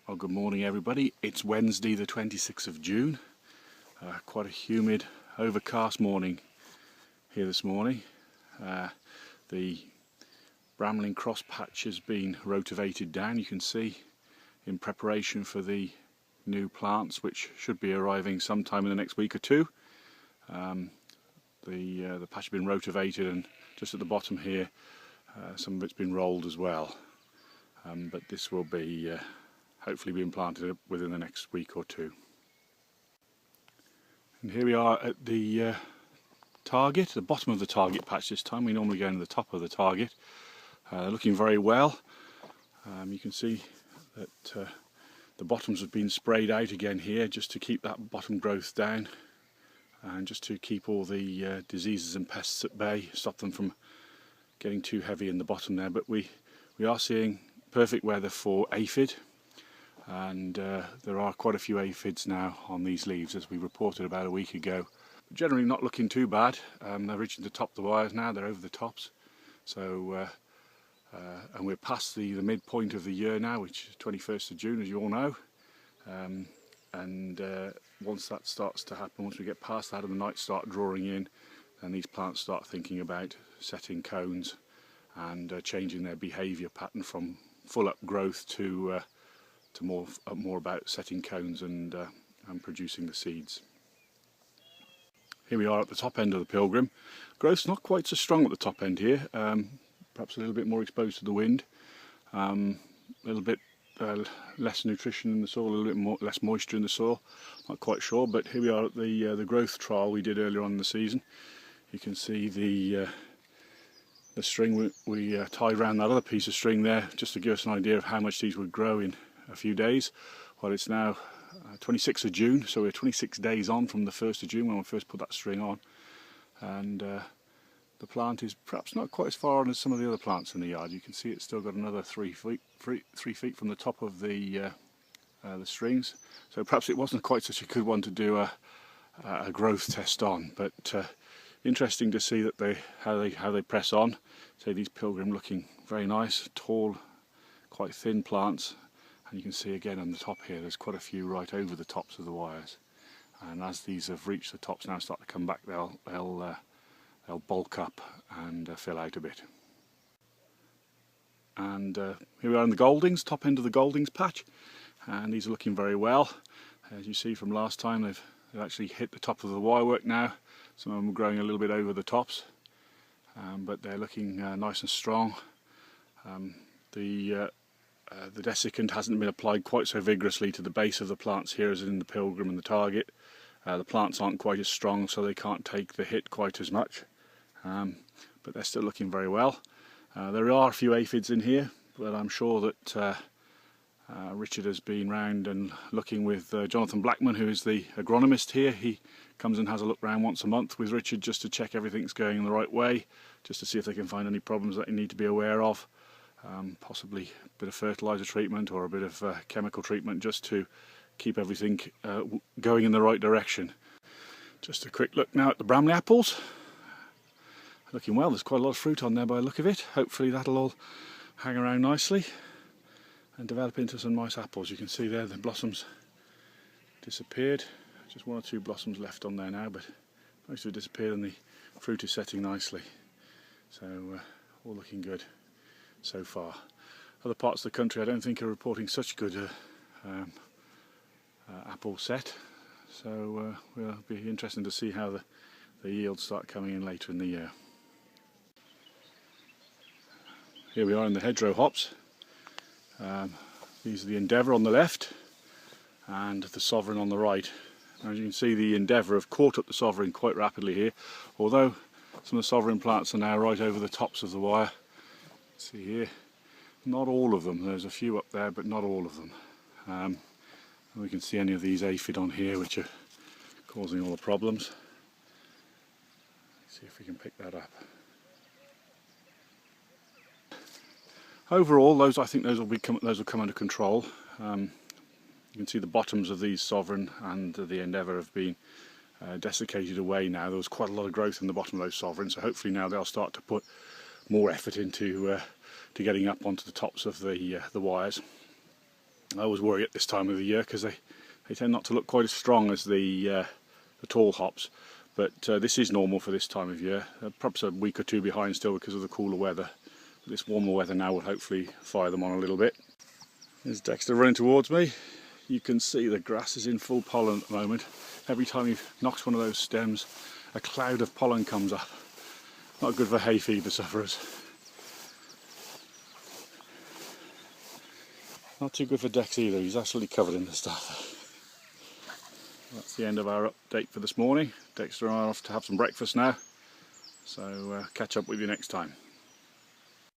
Well, good morning everybody. It's Wednesday the 26th of June. Quite a humid, overcast morning here this morning. The Bramling Cross patch has been rotivated down, you can see, in preparation for the new plants which should be arriving sometime in the next week or two. The patch has been rotivated, and just at the bottom here some of it's been rolled as well. But this will be hopefully being planted within the next week or two. And here we are at the target, the bottom of the target patch this time. We normally go into the top of the target. Looking very well. You can see that the bottoms have been sprayed out again here just to keep that bottom growth down and just to keep all the diseases and pests at bay, stop them from getting too heavy in the bottom there. But we are seeing perfect weather for aphid, and there are quite a few aphids now on these leaves, as we reported about a week ago. Generally not looking too bad. They're reaching the top of the wires now, they're over the tops. So and we're past the midpoint of the year now, which is 21st of June, as you all know. Once that starts to happen, once we get past that and the nights start drawing in, then these plants start thinking about setting cones and changing their behaviour pattern from full up growth to more about setting cones and producing the seeds. Here we are at the top end of the pilgrim. Growth's not quite so strong at the top end here, perhaps a little bit more exposed to the wind, a little bit less nutrition in the soil, a little bit less moisture in the soil, not quite sure. But here we are at the growth trial we did earlier on in the season. You can see the string we tied around that other piece of string there, just to give us an idea of how much these would grow in a few days. Well, it's now 26th of June, so we're 26 days on from the 1st of June when we first put that string on, and the plant is perhaps not quite as far on as some of the other plants in the yard. You can see it's still got another 3 feet from the top of the strings, so perhaps it wasn't quite such a good one to do a growth test on. But interesting to see that how they press on. So these pilgrim looking very nice, tall, quite thin plants, and you can see again on the top here there's quite a few right over the tops of the wires. And as these have reached the tops now and start to come back, they'll bulk up and fill out a bit. And here we are in the Goldings, top end of the Goldings patch, and these are looking very well. As you see from last time, they've actually hit the top of the wirework now. Some of them are growing a little bit over the tops, but they're looking nice and strong. The desiccant hasn't been applied quite so vigorously to the base of the plants here as in the pilgrim and the target. The plants aren't quite as strong, so they can't take the hit quite as much, but they're still looking very well. There are a few aphids in here, but I'm sure that Richard has been round and looking with Jonathan Blackman, who is the agronomist here. He comes and has a look round once a month with Richard just to check everything's going in the right way, just to see if they can find any problems that you need to be aware of. Possibly a bit of fertiliser treatment or a bit of chemical treatment, just to keep everything going in the right direction. Just a quick look now at the Bramley apples. Looking well. There's quite a lot of fruit on there by the look of it. Hopefully that'll all hang around nicely and develop into some nice apples. You can see there the blossoms disappeared. Just one or two blossoms left on there now, but most have disappeared and the fruit is setting nicely. So all looking good so far. Other parts of the country I don't think are reporting such good apple set, so we'll be interesting to see how the yields start coming in later in the year. Here we are in the Hedgerow hops. These are the Endeavour on the left and the Sovereign on the right. As you can see, the Endeavour have caught up the Sovereign quite rapidly here, although some of the Sovereign plants are now right over the tops of the wire. See here, not all of them. There's a few up there, but not all of them. And we can see any of these aphid on here which are causing all the problems. Let's see if we can pick that up. Overall, I think those will come under control. You can see the bottoms of these Sovereign and the Endeavour have been desiccated away now. There was quite a lot of growth in the bottom of those Sovereigns, so hopefully now they'll start to put more effort into to getting up onto the tops of the wires. I always worry at this time of the year because they tend not to look quite as strong as the tall hops, but this is normal for this time of year. Perhaps a week or two behind still because of the cooler weather. But this warmer weather now will hopefully fire them on a little bit. There's Dexter running towards me. You can see the grass is in full pollen at the moment. Every time he knocks one of those stems, a cloud of pollen comes up. Not good for hay fever sufferers. Not too good for Dex either, he's absolutely covered in the stuff. That's the end of our update for this morning. Dexter and I are off to have some breakfast now, so catch up with you next time.